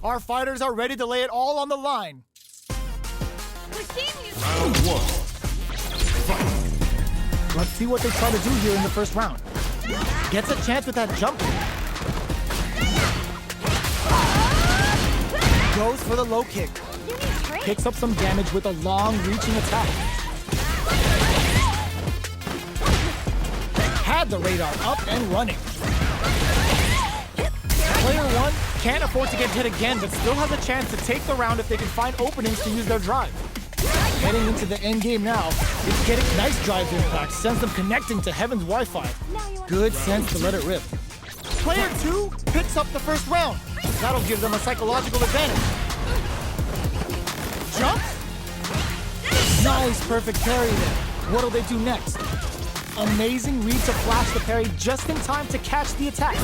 Our fighters are ready to lay it all on the line. Round one. Fight. Let's see what they try to do here in the first round. Gets a chance with that jump. Goes for the low kick. Picks up some damage with a long reaching attack. Had the radar up and running. Player one can't afford to get hit again, but still has a chance to take the round if they can find openings to use their drive. Heading into the end game now, it's getting nice drive impact, sends them connecting to Heaven's Wi-Fi. Good sense to let it rip. Player two picks up the first round. That'll give them a psychological advantage. Jump? Nice, perfect parry there. What'll they do next? Amazing read to flash the parry just in time to catch the attack.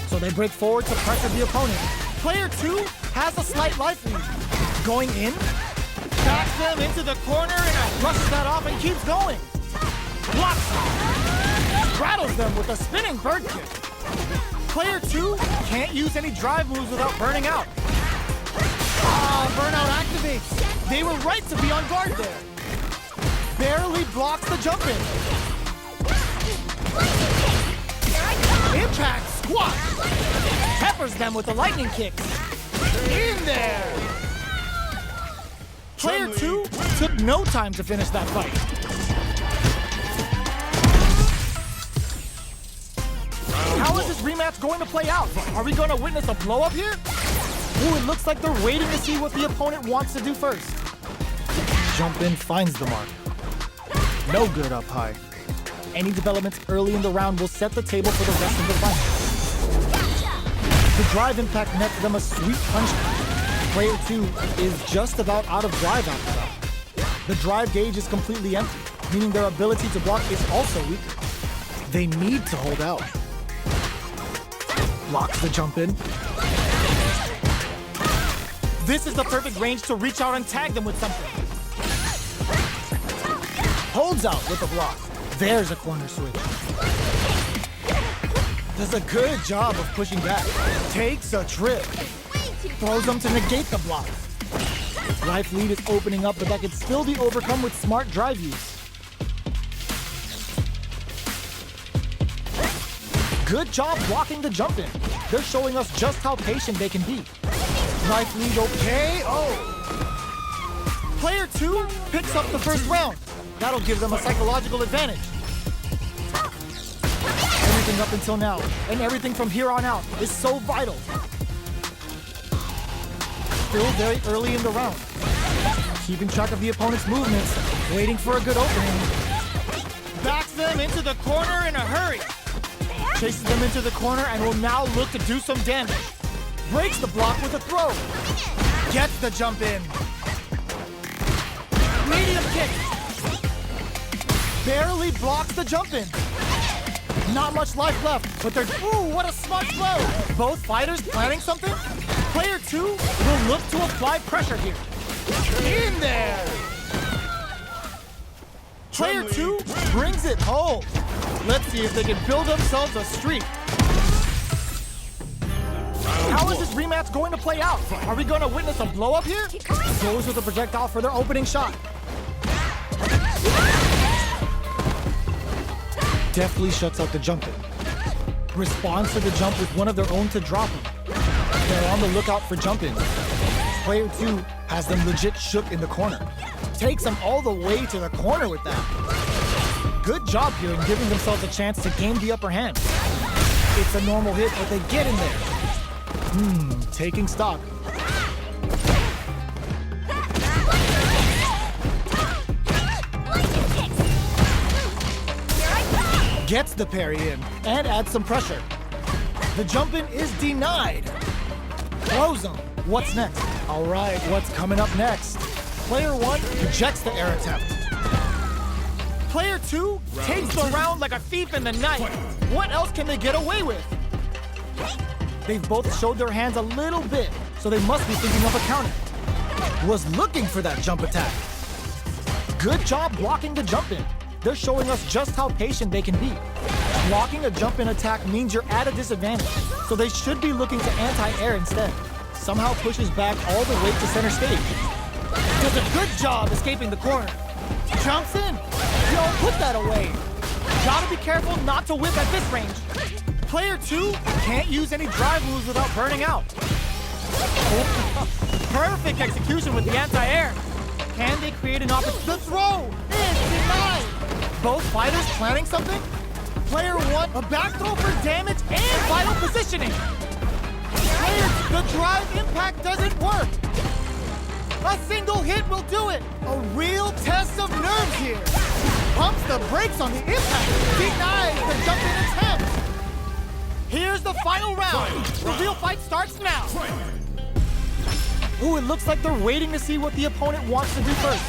So they break forward to pressure the opponent. Player two has a slight life lead. Going in, backs them into the corner and brushes that off and keeps going. Blocks them. Rattles them with a spinning bird kick. Player two can't use any drive moves without burning out. Burnout activates. They were right to be on guard there. Barely blocks the jump in. Impact squat. Peppers them with the lightning kick. In there. Player two took no time to finish that fight. How is this rematch going to play out? Are we going to witness a blow-up here? Ooh, it looks like they're waiting to see what the opponent wants to do first. Jump in finds the mark. No good up high. Any developments early in the round will set the table for the rest of the fight. The drive impact nets them a sweet punch. Player two is just about out of drive after that. The drive gauge is completely empty, meaning their ability to block is also weaker. They need to hold out. Blocks the jump in. This is the perfect range to reach out and tag them with something. Holds out with a block. There's a corner switch. Does a good job of pushing back. Takes a trip. Throws them to negate the block. Life lead is opening up, but that can still be overcome with smart drive use. Good job blocking the jump in. They're showing us just how patient they can be. Life lead okay. Oh. Player two picks up the first round. That'll give them a psychological advantage. Everything up until now, and everything from here on out, is so vital. Still very early in the round. Keeping track of the opponent's movements, waiting for a good opening. Backs them into the corner in a hurry. Chases them into the corner and will now look to do some damage. Breaks the block with a throw. Gets the jump in. Medium kick. Barely blocks the jump in. Not much life left, but they're... Ooh, what a smart blow! Both fighters planning something? Player two will look to apply pressure here. In there! Player two brings it home. Let's see if they can build themselves a streak. How is this rematch going to play out? Are we going to witness a blow-up here? Goes with a projectile for their opening shot. Deftly shuts out the jump in. Responds to the jump with one of their own to drop him. They're on the lookout for jump-ins. Player two has them legit shook in the corner. Takes them all the way to the corner with that. Good job here in giving themselves a chance to gain the upper hand. It's a normal hit, but they get in there. Taking stock. Gets the parry in and adds some pressure. The jump in is denied. Throws him. What's next? All right, what's coming up next? Player one rejects the air attempt. Player two takes the round like a thief in the night. What else can they get away with? They've both showed their hands a little bit, so they must be thinking of a counter. Was looking for that jump attack. Good job blocking the jump in. They're showing us just how patient they can be. Blocking a jump in attack means you're at a disadvantage, so they should be looking to anti-air instead. somehow pushes back all the way to center stage. Does a good job escaping the corner. Jumps in. Don't put that away. Gotta be careful not to whip at this range. Player 2 can't use any drive moves without burning out. Perfect execution with the anti-air. Can they create an opportunity? The throw is denied. Both fighters planning something? Player 1, a back throw for damage and vital positioning. Player 2, the drive impact doesn't work. A single hit will do it. A real test of nerves here. Pumps the brakes on the impact. Denies the jumping attempt. Here's the final round. The real fight starts now. Ooh, it looks like they're waiting to see what the opponent wants to do first.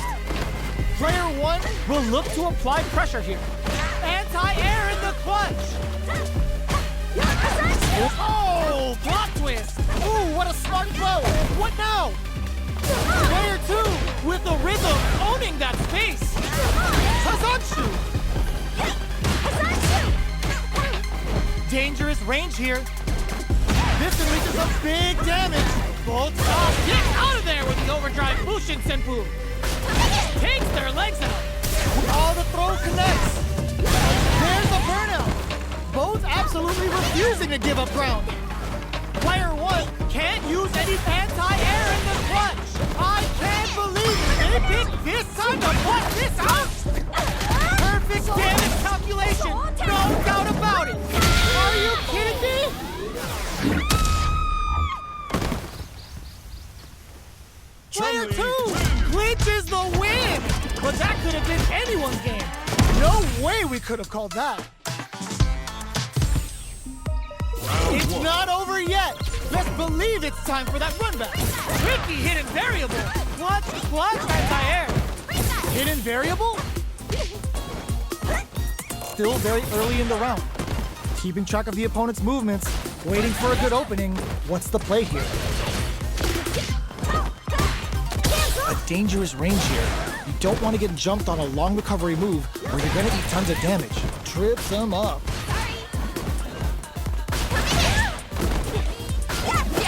Player 1 will look to apply pressure here. Anti-air in the clutch. Oh, plot twist. Ooh, what a smart throw. What now? Player 2 with the rhythm owning that space. Hazanshu. Dangerous range here. This unleashes some big damage. Both sides get out of there with the overdrive Bushin Senpu. Takes their legs out. All the throw connects. There's the burnout. Both absolutely refusing to give up ground. Player 1 can't use any anti-air in the clutch. I can't believe it. They picked this time to put this out. Perfect damage calculation. No doubt about it. Are you kidding me? Player 2 clinches the win. But that could have been anyone's game. No way we could have called that. It's not over yet. Best believe it's time for that run back. Tricky hidden variable. Clutch, anti-air. Hidden variable? Still very early in the round. Keeping track of the opponent's movements, waiting for a good opening. What's the play here? A dangerous range here. You don't want to get jumped on a long recovery move or you're going to eat tons of damage. Trips him up.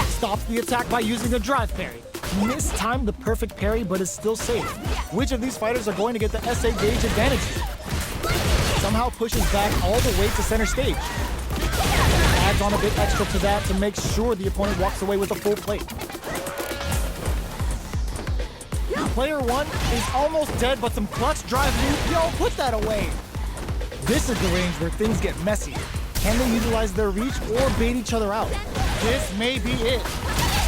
Stops the attack by using a drive parry. Mistimed the perfect parry, but is still safe. Which of these fighters are going to get the SA gauge advantage here? Somehow pushes back all the way to center stage. Adds on a bit extra to that to make sure the opponent walks away with a full plate. Player 1 is almost dead, but some clutch drive move. Yo, put that away. This is the range where things get messy. Can they utilize their reach or bait each other out? This may be it.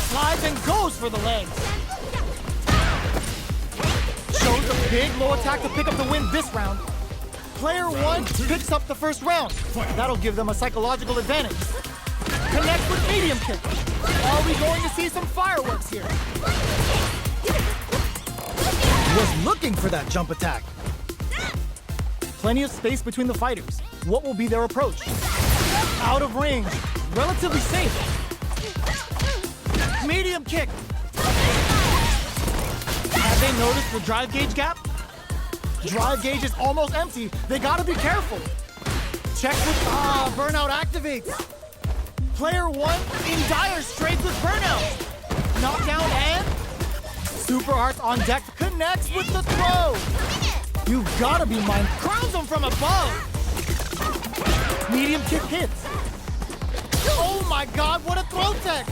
Slides and goes for the legs. Shows a big low attack to pick up the win this round. Player 1 picks up the first round. That'll give them a psychological advantage. Connects with medium kick. Are we going to see some fireworks here? Was looking for that jump attack. Plenty of space between the fighters. What will be their approach? Out of range. Relatively safe. Medium kick. Have they noticed the drive gauge gap? Drive gauge is almost empty. They gotta be careful. Check with... burnout activates. Player 1 in dire straits with burnout. Knockdown and... Super Arts on deck connects with the throw. You gotta be mine. Crowns him from above. Medium kick hits. Oh my god, what a throw tech.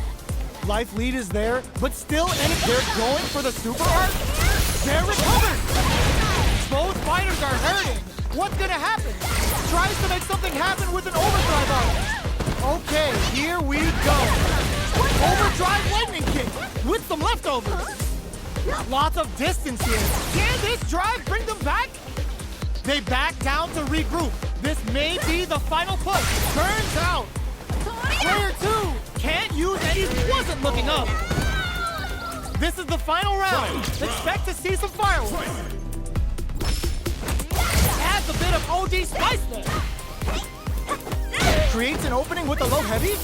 Life lead is there, but still, and they're going for the Super Art. They're recovered. Both fighters are hurting. What's gonna happen? Tries to make something happen with an overdrive art. Okay, here we go. Overdrive lightning kick with some leftovers. Lots of distance here. Can this drive bring them back? They back down to regroup. This may be the final push. Turns out. Player 2 can't use any. Wasn't looking up. This is the final round. Expect to see some fireworks. Adds a bit of OD spice there. Creates an opening with a low heavy.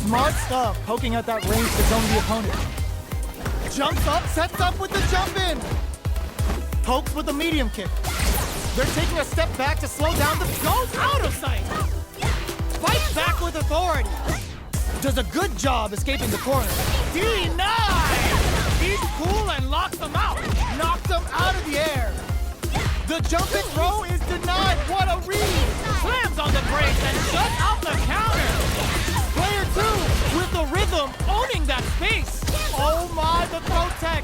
Smart stuff, poking at that range to zone the opponent. Jumps up, sets up with the jump in. Pokes with the medium kick. They're taking a step back to slow down the... Goes out of sight. Fights back with authority. does a good job escaping the corner. Denied! He's cool and locks them out. Knocks them out of the air. The jump and throw is denied. What a read! Slams on the brakes and shuts out the counter. Player 2 with the rhythm, owning that space. Oh my, the throw tech.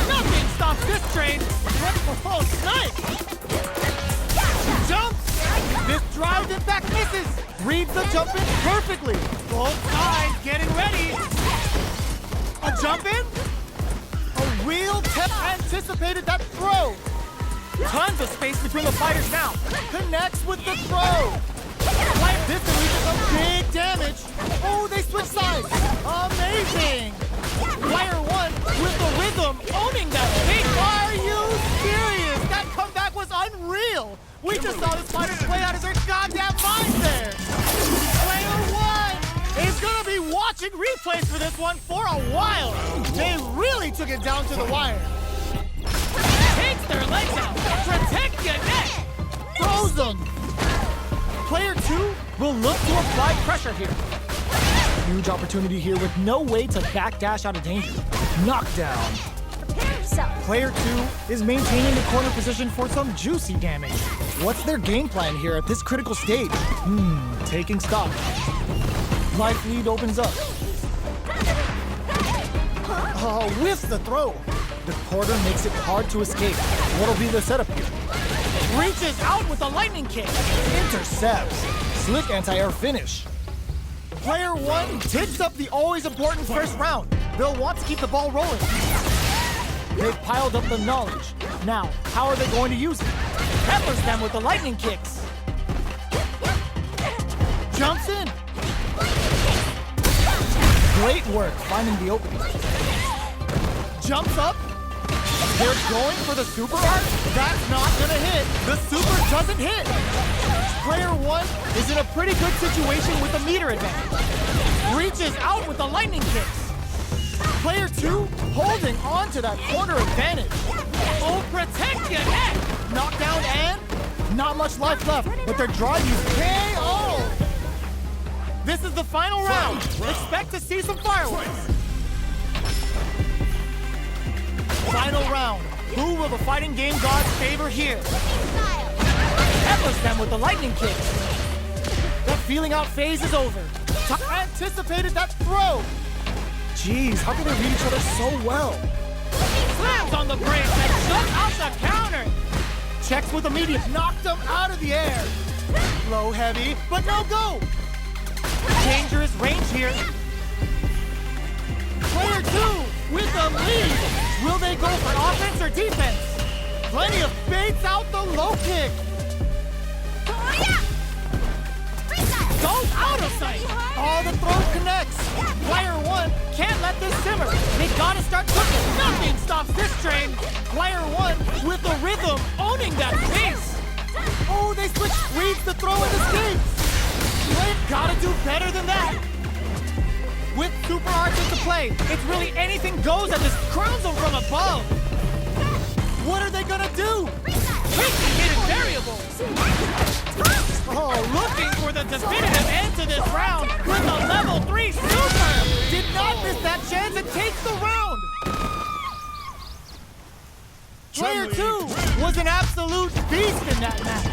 Nothing stops this train. Oh, snipe! Jumps! This drive in fact misses. Reads the jump in perfectly. Both sides getting ready. A jump in? A real tech anticipated that throw. Tons of space between the fighters now. Connects with the throw. This delivers some big damage. Oh, they switch sides. Amazing. Player 1 with the rhythm, owning that space. Are you serious? That comeback was unreal. We just saw the fighters play out of their goddamn minds there. Player 1 is gonna be watching replays for this one for a while. They really took it down to the wire. Takes their legs out. Protect your neck. Throws them. Player 2 will look to apply pressure here. Huge opportunity here with no way to backdash out of danger. Knockdown. Prepare yourself. Player 2 is maintaining the corner position for some juicy damage. What's their game plan here at this critical stage? Taking stock. Life lead opens up. Whiffs the throw. The quarter makes it hard to escape. What'll be the setup here? Reaches out with a lightning kick. Intercepts. Slick anti-air finish. Player 1 takes up the always important first round. They'll want to keep the ball rolling. They've piled up the knowledge. Now, how are they going to use it? Peppers them with the lightning kicks. Jumps in. Great work finding the opening. Jumps up. They're going for the super art. That's not gonna hit. The super doesn't hit. Player 1 is in a pretty good situation with a meter advantage. Reaches out with the lightning kicks. Player 2 holding on to that corner advantage. Oh, protect your neck. Knockdown and not much life left, but their draw use KO. This is the final round. Expect to see some fireworks. Final round. Who will the fighting game gods favor here? Peppers them with the lightning kicks. The feeling out phase is over. Anticipated that throw. Jeez, how can they read each other so well? Slams on the brakes and shuts out the counter. Checks with immediate. Knocked them out of the air. Low heavy, but no go. Dangerous range here. Player 2 with the lead. Will they go for offense or defense? Plenty of baits out the low kick. Goes out of sight. All the throw connects. Player 1 can't let this simmer. They gotta start cooking. Nothing stops this train. Player 1 with the rhythm, owning that pace. Oh, they switch, reads the throw and escapes. They've gotta do better than that. With super arts into play, it's really anything goes that just crowns them from above. What are they gonna do? Taking hidden variable. Oh, looking for the definitive end to this round with a level 3 super. Did not miss that chance and takes the round. Player 2 was an absolute beast in that match.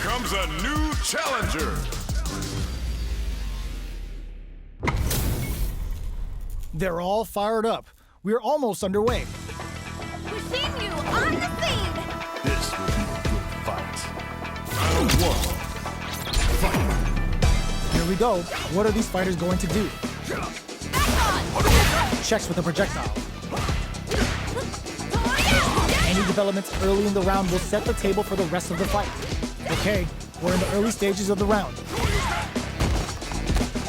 comes a new challenger. They're all fired up. We're almost underway. We're seeing you on the scene! This will be a good fight. Round one. Fight. Here we go. What are these fighters going to do? Checks with a projectile. Any developments early in the round will set the table for the rest of the fight. Okay, we're in the early stages of the round.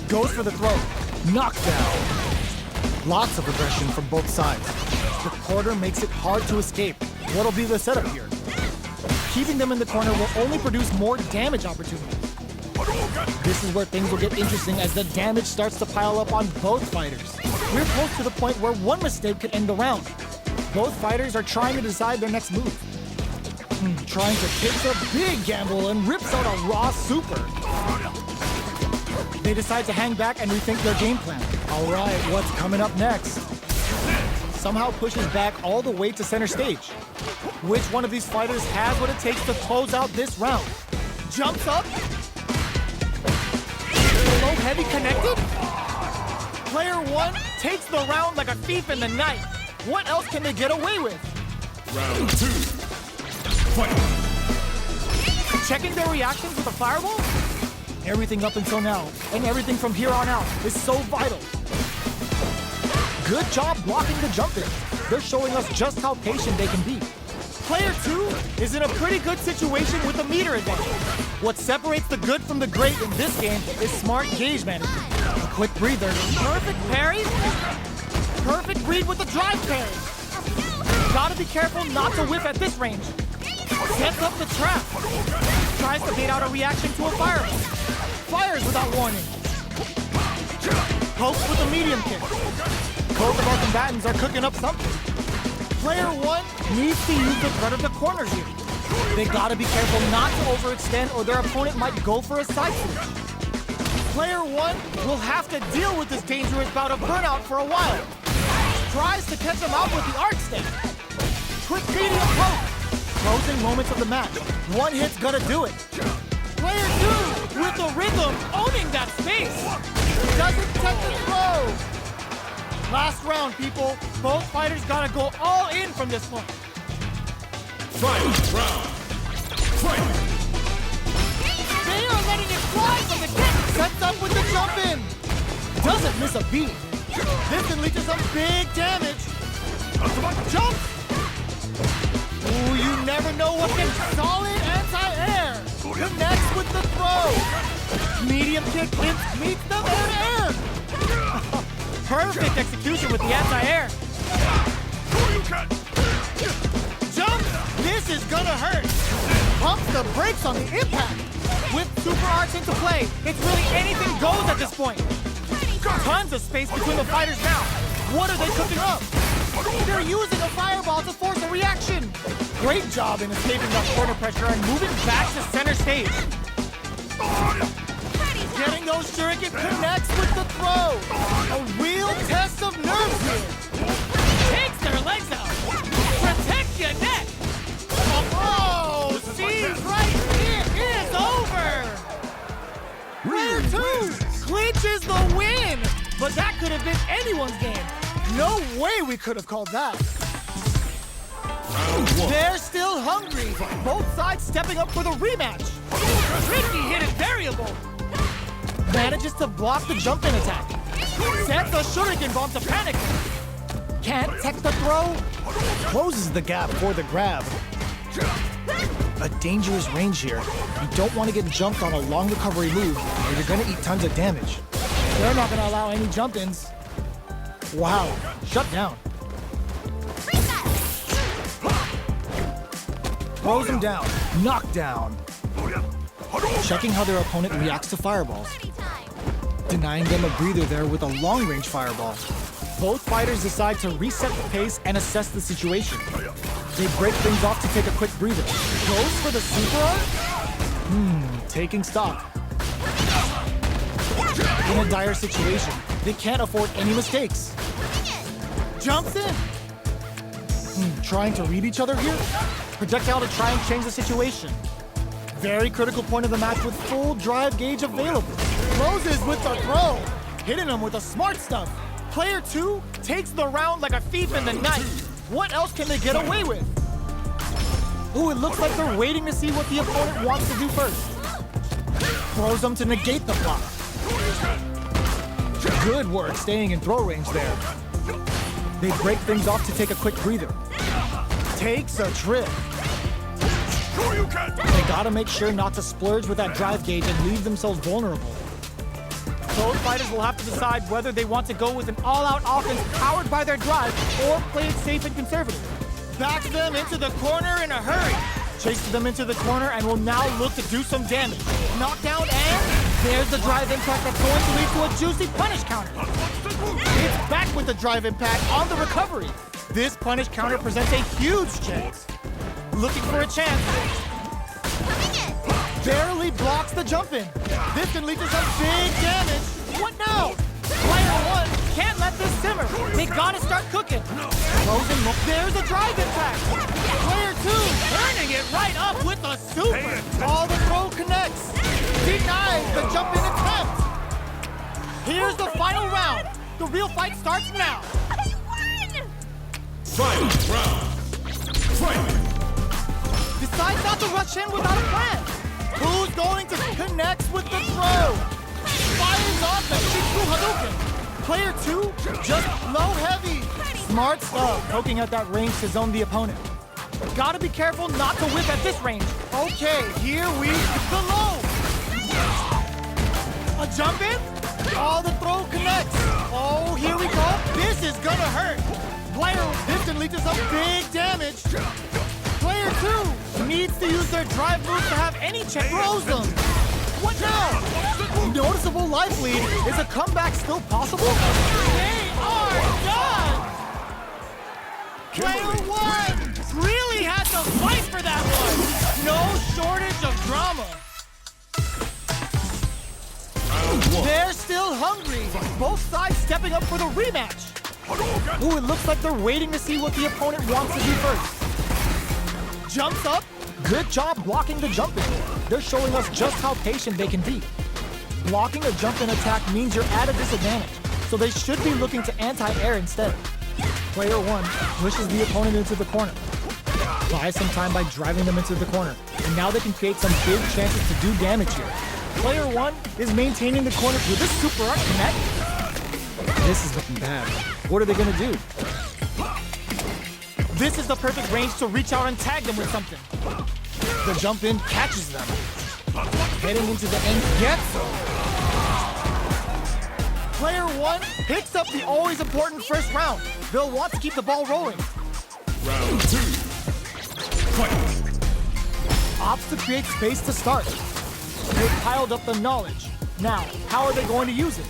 Goes for the throw. Knockdown. Lots of aggression from both sides. The corner makes it hard to escape. What'll be the setup here? Keeping them in the corner will only produce more damage opportunities. This is where things will get interesting as the damage starts to pile up on both fighters. We're close to the point where one mistake could end the round. Both fighters are trying to decide their next move. Trying to take a big gamble and rips out a raw super. They decide to hang back and rethink their game plan. All right, what's coming up next? Somehow pushes back all the way to center stage. Which one of these fighters has what it takes to close out this round? Jumps up. Low heavy connected. Player one takes the round like a thief in the night. What else can they get away with? Round two. Fight. Checking their reactions with a fireball? Everything up until now, and everything from here on out, is so vital. Good job blocking the jump in. They're showing us just how patient they can be. Player two is in a pretty good situation with a meter advantage. What separates the good from the great in this game is smart gauge management. A quick breather. Perfect parry. Perfect read with the drive parry. Gotta be careful not to whiff at this range. Sets up the trap. Tries to bait out a reaction to a fireball. Fires without warning. Pokes with a medium kick. Both of our combatants are cooking up something. Player one needs to use the threat of the corners here. They gotta be careful not to overextend or their opponent might go for a side switch. Player one will have to deal with this dangerous bout of burnout for a while. Tries to catch him out with the arc stake. Quick medium poke. Closing moments of the match. One hit's gonna do it. Player two with the rhythm owning that space. Doesn't touch the throw. Last round, people. Both fighters gotta go all in from this one. Fight round. Fight. They are letting it fly from the kick. Sets up with the jump in. Doesn't miss a beat. This can lead to some big damage. Jump. Ooh, you never know what can solid anti-air. Connects with the throw. Medium kick meets the air. Perfect execution with the anti-air. Jump! This is gonna hurt. Pumps the brakes on the impact. With super arts into play, it's really anything goes at this point. Tons of space between the fighters now. What are they cooking up? They're using a fireball to force a reaction. Great job in escaping that corner pressure and moving back to center stage. Getting those shuriken connects with the throw. A real test of nerves here. Takes their legs out. Protect your neck. Oh, seems right. It is over. Player two clinches the win. But that could have been anyone's game. No way we could have called that. They're still hungry. Both sides stepping up for the rematch. Tricky hidden variable. Manages to block the jump-in attack. Sets a shuriken bomb to panic. Can't tech the throw. Closes the gap for the grab. A dangerous range here. You don't want to get jumped on a long recovery move or you're going to eat tons of damage. They're not going to allow any jump-ins. Wow, shut down. Throws him down. Knockdown. Checking how their opponent reacts to fireballs. Denying them a breather there with a long-range fireball. Both fighters decide to reset the pace and assess the situation. They break things off to take a quick breather. Goes for the super arc? Taking stock. In a dire situation, they can't afford any mistakes. Jumps in. Trying to read each other here? Projectile to try and change the situation. Very critical point of the match with full drive gauge available. Closes with the throw, hitting him with the smart stuff. Player 2 takes the round like a thief in the night. What else can they get away with? Ooh, it looks like they're waiting to see what the opponent wants to do first. Throws them to negate the block. Good work staying in throw range there. They break things off to take a quick breather. Takes a trip. They gotta make sure not to splurge with that drive gauge and leave themselves vulnerable. Both fighters will have to decide whether they want to go with an all-out offense powered by their drive or play it safe and conservative. Backs them into the corner in a hurry. Chases them into the corner and will now look to do some damage. Knockdown and there's the drive impact that's going to lead to a juicy punish counter. It's back with the drive impact on the recovery. This punish counter presents a huge chance. Looking for a chance. Barely blocks the jump in. This can lead to some big damage. What now? Player 1 can't let this simmer. They gotta start cooking. Frozen, there's a drive impact. Player 2 turning it right up with a super. All the throw connects. Denies the jump in attempt. Here's the final round. The real fight starts now. I won! Final round. Fight. Decides not to rush in without a plan. Who's going to connect with the throw? Fires off the Shiku Hadouken. Player 2 just low heavy. Smart stuff, poking at that range to zone the opponent. Gotta be careful not to whip at this range. Okay, here we the low. A jump in? All the throw connects. Oh, here we go. This is gonna hurt. Player, this can lead to some big damage. Player 2 needs to use their drive moves to have any chance. Throws them. What now? Noticeable life lead. Is a comeback still possible? They are done! Player 1 really had to fight for that one. No shortage of drama. They're still hungry. Both sides stepping up for the rematch. Ooh, it looks like they're waiting to see what the opponent wants to do first. Jumps up. Good job blocking the jump in. They're showing us just how patient they can be. Blocking a jump in attack means you're at a disadvantage, so they should be looking to anti-air instead. Player 1 pushes the opponent into the corner. Buys some time by driving them into the corner, and now they can create some big chances to do damage here. Player 1 is maintaining the corner with this super art connect. This is looking bad. What are they gonna do? This is the perfect range to reach out and tag them with something. The jump in catches them. Heading into the end gets them. Player 1 picks up the always important first round. They'll want to keep the ball rolling. Round 2. Fight. Opts to create space to start. They've piled up the knowledge. Now, how are they going to use it?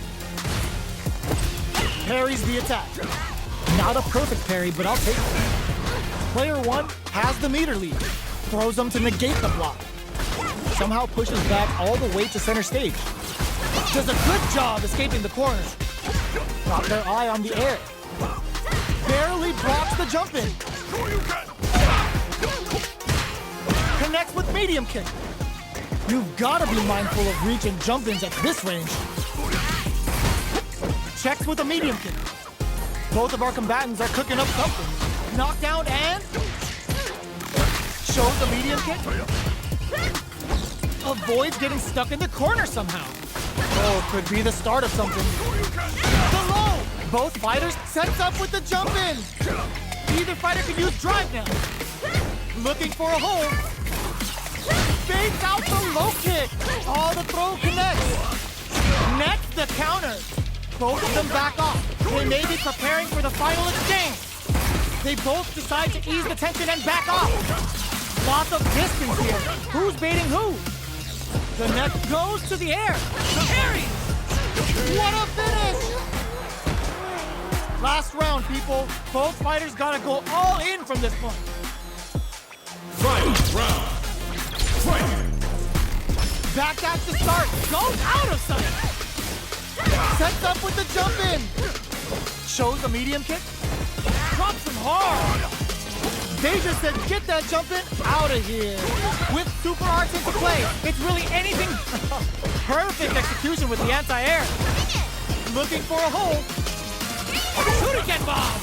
Parries the attack. Not a perfect parry, but I'll take it. Player 1 has the meter lead. Throws them to negate the block. Somehow pushes back all the way to center stage. Does a good job escaping the corner. Got their eye on the air. Barely blocks the jump in. Connects with medium kick. You've got to be mindful of reaching jump-ins at this range. Checks with a medium kick. Both of our combatants are cooking up something. Knockdown and shows the medium kick. Avoids getting stuck in the corner somehow. Oh, could be the start of something. The low. Both fighters sets up with the jump in. Either fighter can use drive now. Looking for a hold. Fakes out the low kick. All the throw connects. Next, the counter. Both of them back off. They may be preparing for the final exchange. They both decide to ease the tension and back off. Lots of distance here. Who's baiting who? The neck goes to the air. Parry! What a finish! Last round, people. Both fighters gotta go all in from this point. Final round. Fight. Back at the start. Goes out of sight. Sets up with the jump in. Shows a medium kick. Drops him hard. They just said, get that jumping out of here. With super arts into play, it's really anything. Perfect execution with the anti-air. Looking for a hole. Shuriken bomb.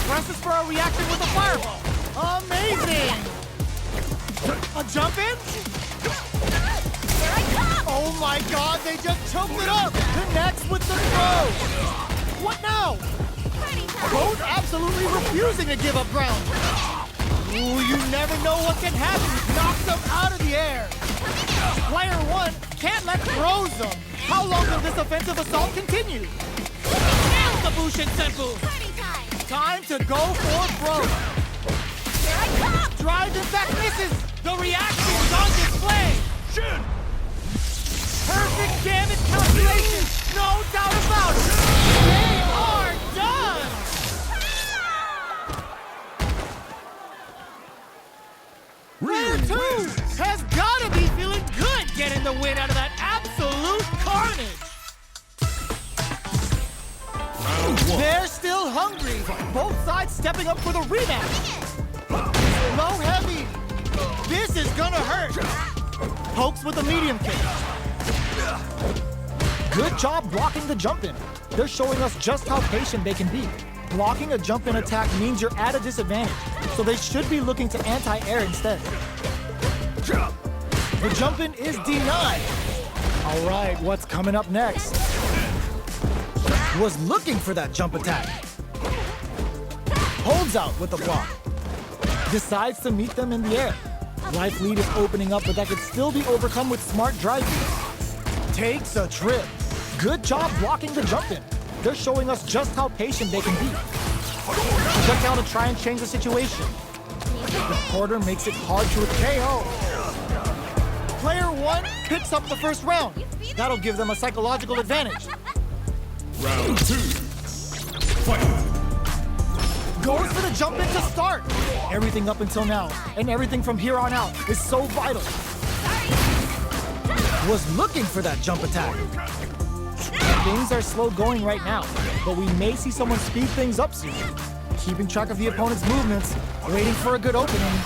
Presses for a reaction with a fireball. Amazing. A jump in? Here I come! Oh my god, they just choked it up. Connects with the throw. What now? Party time! Both absolutely refusing to give up ground. Ooh, you never know what can happen. Knocks them out of the air. Player one can't let throws them. How long will this offensive assault continue? Nails the Bushin Senpu. Party time! Time to go for throw. Here I come! Drive in fact misses. The reaction is on display. Shin! Perfect damage calculation. No doubt about it. They are done. Player two has got to be feeling good getting the win out of that absolute carnage. Round one. They're still hungry. Both sides stepping up for the rematch. Low heavy. This is gonna hurt. Pokes with a medium kick. Good job blocking the jump in. They're showing us just how patient they can be. Blocking a jump in attack means you're at a disadvantage, so they should be looking to anti-air instead. The jump in is denied. All right, what's coming up next? Was looking for that jump attack. Holds out with the block. Decides to meet them in the air. Life lead is opening up, but that could still be overcome with smart drive beats. Takes a trip. Good job blocking the jump in. They're showing us just how patient they can be. Duck down to try and change the situation. The quarter makes it hard to KO. Player one picks up the first round. That'll give them a psychological advantage. Round two. Fight! Goes for the jump in to start. Everything up until now, and everything from here on out, is so vital. Was looking for that jump attack. Things are slow going right now, but we may see someone speed things up soon. Keeping track of the opponent's movements, waiting for a good opening.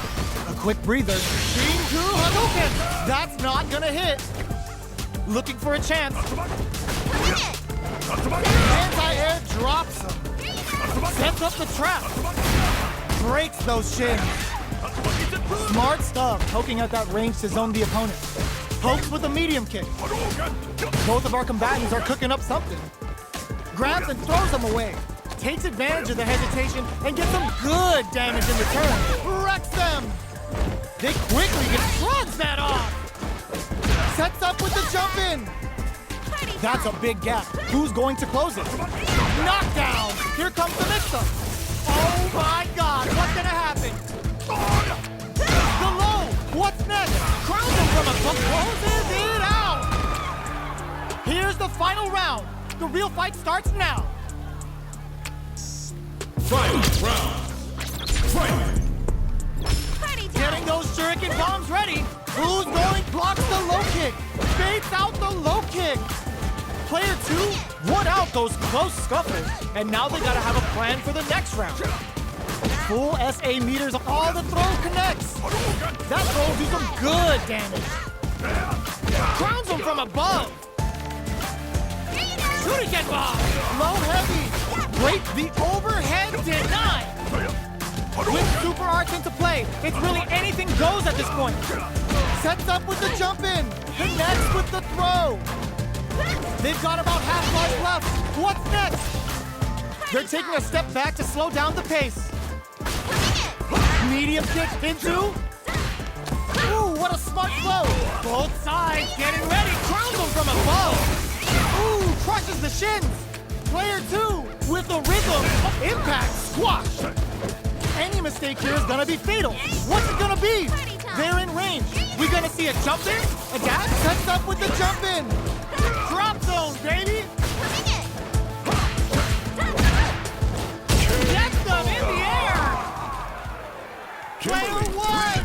A quick breather. Shinku Hadouken! That's not gonna hit. Looking for a chance. Anti-air drops him. Sets up the trap. Breaks those shins. Smart stuff, poking at that range to zone the opponent. Pokes with a medium kick. Both of our combatants are cooking up something. Grabs and throws them away. Takes advantage of the hesitation and gets some good damage in return. Wrecks them. They quickly get shrugs that off. Sets up with the jump in. That's a big gap. Who's going to close it? Knockdown! Here comes the mix-up. Oh my god, what's gonna happen? The low! What's next? Crowns him from above, closes it out! Here's the final round. The real fight starts now. Final round. Fight! Party time! Getting those shuriken bombs ready. Who's going? Blocks the low kick. Baits out the low kick. Player two won out those close scuffles, and now they gotta have a plan for the next round. Full SA meters, all the throw connects. That throw will do some good damage. Crowns him from above. Shuriken bomb. Low heavy. Break the overhead denied. With super arts into play, it's really anything goes at this point. Sets up with the jump in. Connects with the throw. They've got about half life left. What's next? They're taking a step back to slow down the pace. Medium kick into. Ooh, what a smart flow. Both sides getting ready. Crowns them from above. Ooh, crushes the shins. Player two with the rhythm of impact squash. Any mistake here is gonna be fatal. What's it gonna be? They're in range. We gonna see a jump in? A dash sets up with the jump in. Drop zone, baby! Gets them in the air! Player one